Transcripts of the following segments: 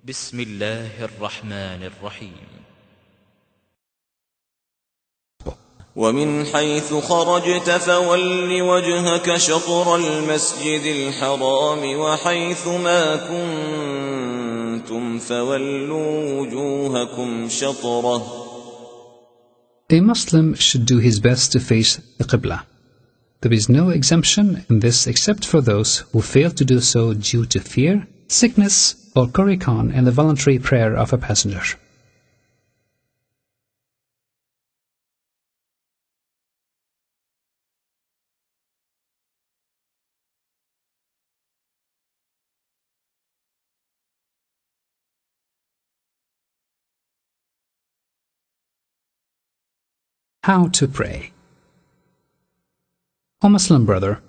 بسم الله الرحمن الرحيم. ومن حيث خرجت فول وجهك شطر المسجد الحرام وحيث ما كنتم فولوا وجوهكم شطره. A Muslim should do his best to face the Qibla. There is no exemption in this except for those who fail to do so due to fear, sickness, or qariqan in the voluntary prayer of a passenger. How to pray. O Muslim brother,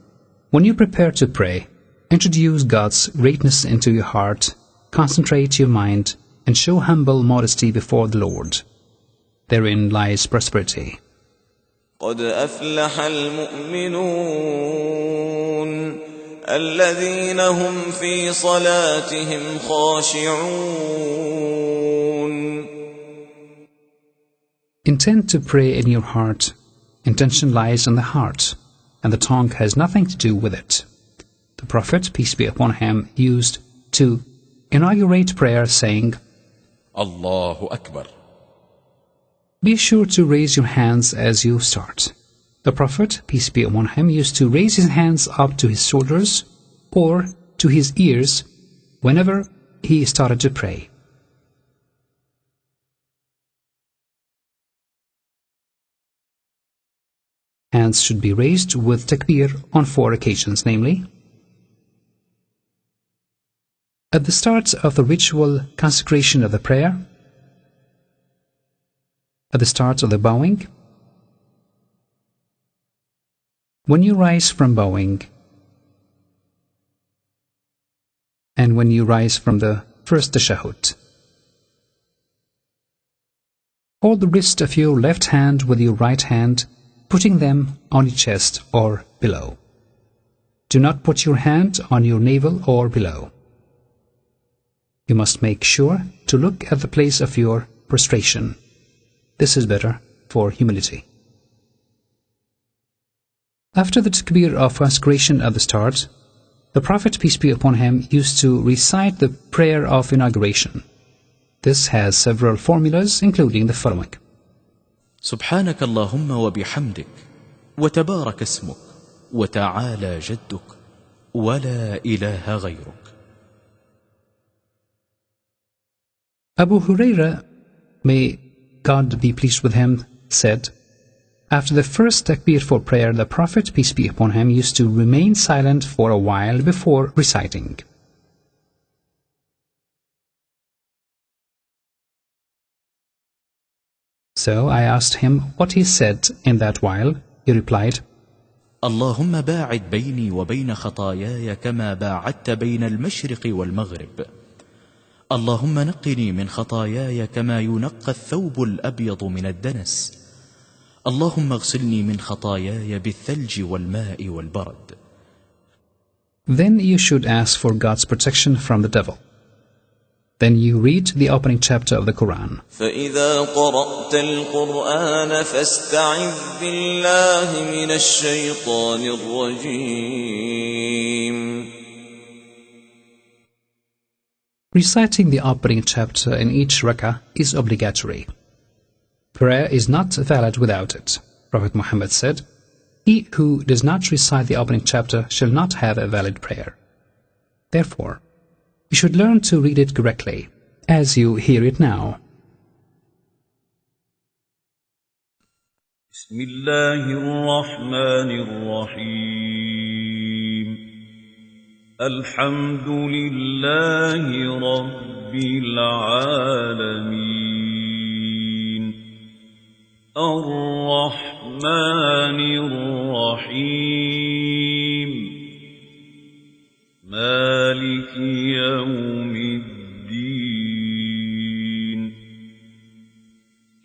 when you prepare to pray, introduce God's greatness into your heart, concentrate your mind, and show humble modesty before the Lord. Therein lies prosperity. قد أفلح المؤمنون الذين هم في صلاتهم خاشعون. Intend to pray in your heart. Intention lies in the heart, and the tongue has nothing to do with it. The Prophet, peace be upon him, used to inaugurate prayer saying, Allahu Akbar. Be sure to raise your hands as you start. The Prophet, peace be upon him, used to raise his hands up to his shoulders or to his ears whenever he started to pray. Hands should be raised with takbir on 4 occasions, namely, at the start of the ritual consecration of the prayer, at the start of the bowing, when you rise from bowing, and when you rise from the first tashahhud. Hold the wrist of your left hand with your right hand, putting them on your chest or below. Do not put your hand on your navel or below. You must make sure to look at the place of your prostration. This is better for humility. After the takbir of consecration at the start, the Prophet, peace be upon him, used to recite the prayer of inauguration. This has several formulas, including the following. سبحانك اللهم وبحمدك وتبارك اسمك وتعالى جدك ولا إله غيرك. Abu Huraira, may God be pleased with him, said, after the first takbir for prayer, the Prophet, peace be upon him, used to remain silent for a while before reciting. So I asked him what he said in that while. He replied, اللهم باعد بيني وبين خطاياي كما باعدت بين المشرق والمغرب. اللهم نقني من خطاياي كما ينقى الثوب الأبيض من الدنس. اللهم اغسلني من خطاياي بالثلج والماء والبرد. Then you should ask for God's protection from the devil. Then you read the opening chapter of the Quran. فإذا قرأت القرآن فاستعذ بالله من الشيطان الرجيم. Reciting the opening chapter in each rak'ah is obligatory. Prayer is not valid without it. Prophet Muhammad said, He who does not recite the opening chapter shall not have a valid prayer. Therefore, you should learn to read it correctly, as you hear it now. بسم الله الرحمن الرحيم. الحمد لله رب العالمين. الرحمن الرحيم. مالك يوم الدين.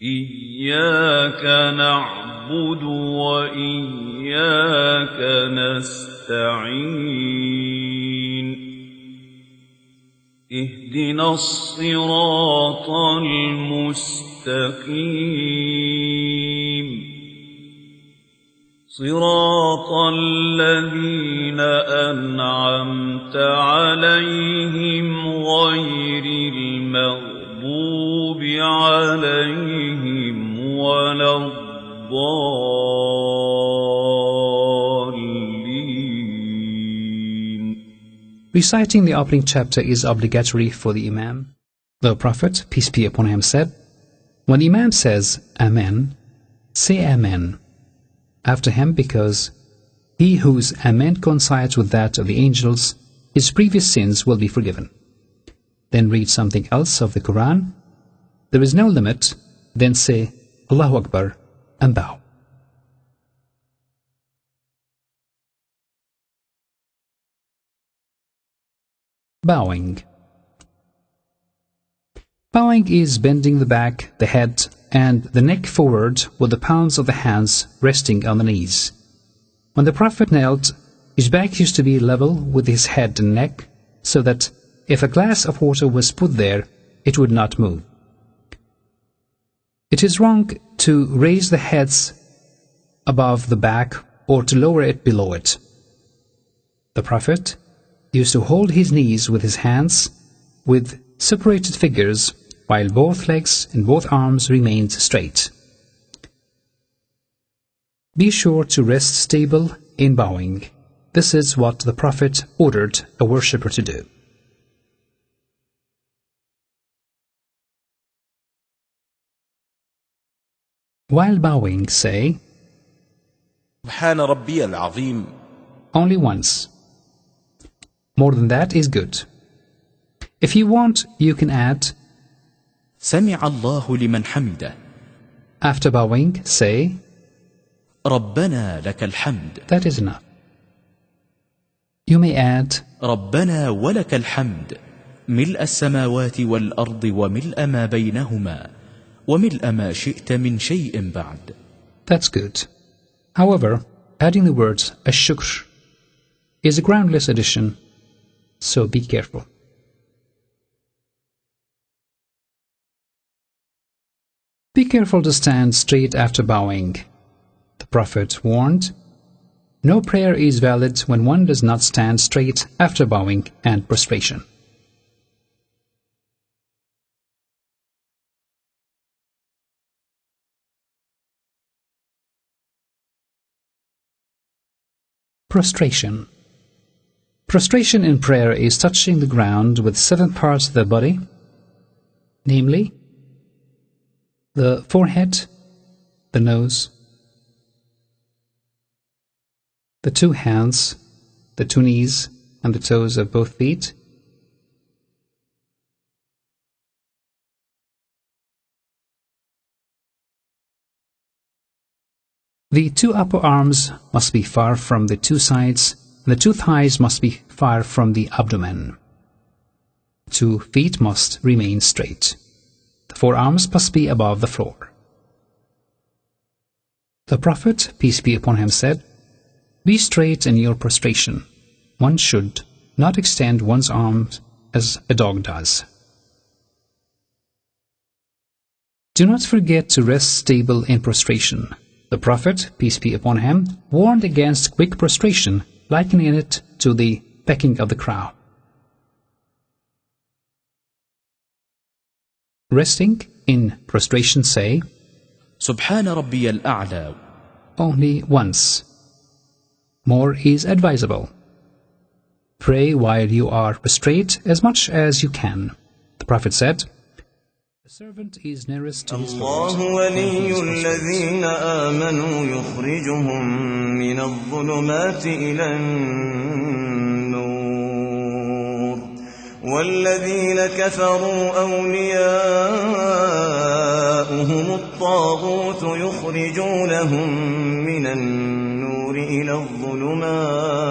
إياك نعبد وإياك نستعين. اهدنا الصراط المستقيم صراط الذين أنعمت عليهم غير المغضوب عليهم ولا الضالين. Reciting the opening chapter is obligatory for the Imam. The Prophet, peace be upon him, said, "When the Imam says Amen, say Amen after him, because he whose Amen coincides with that of the angels, his previous sins will be forgiven. Then read something else of the Quran. There is no limit. Then say Allahu Akbar and bow." Bowing. Bowing is bending the back, the head, and the neck forward with the palms of the hands resting on the knees. When the Prophet knelt, his back used to be level with his head and neck, so that if a glass of water was put there, it would not move. It is wrong to raise the heads above the back or to lower it below it. The Prophet used to hold his knees with his hands with separated fingers, while both legs and both arms remained straight. Be sure to rest stable in bowing. This is what the Prophet ordered a worshipper to do. While bowing, say سبحان ربي العظيم. only once. More than that is good. If you want, you can add سمع الله لمن حمده. after bowing, say ربنا لك الحمد. that is enough. You may add ربنا ولك الحمد ملء السماوات والأرض وملء ما بينهما وملء ما شئت من شيء بعد. that's good. However, adding the words ash-shukr is a groundless addition, so be careful. Be careful to stand straight after bowing. The Prophet warned, no prayer is valid when one does not stand straight after bowing and prostration. Prostration. Prostration in prayer is touching the ground with 7 parts of the body, namely the forehead, the nose, the 2 hands, the 2 knees, and the toes of both feet, the 2 upper arms must be far from the 2 sides, and the 2 thighs must be far from the abdomen. 2 feet must remain straight. The 4 arms must be above the floor. The Prophet, peace be upon him, said, be straight in your prostration. One should not extend one's arms as a dog does. Do not forget to rest stable in prostration. The Prophet, peace be upon him, warned against quick prostration, likening it to the pecking of the crow. Resting in prostration, say سبحان ربي الأعلى. only once. More is advisable. Pray while you are prostrate as much as you can. The Prophet said, the servant is nearest to his Lord. الله ولي الذين آمنوا يخرجهم من الظلمات إلى النور والذين كفروا أولياؤهم الطاغوت يخرجونهم من النور إلى الظلمات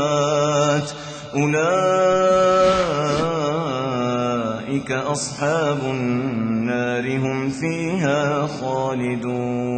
أولئك أصحاب النار هم فيها خالدون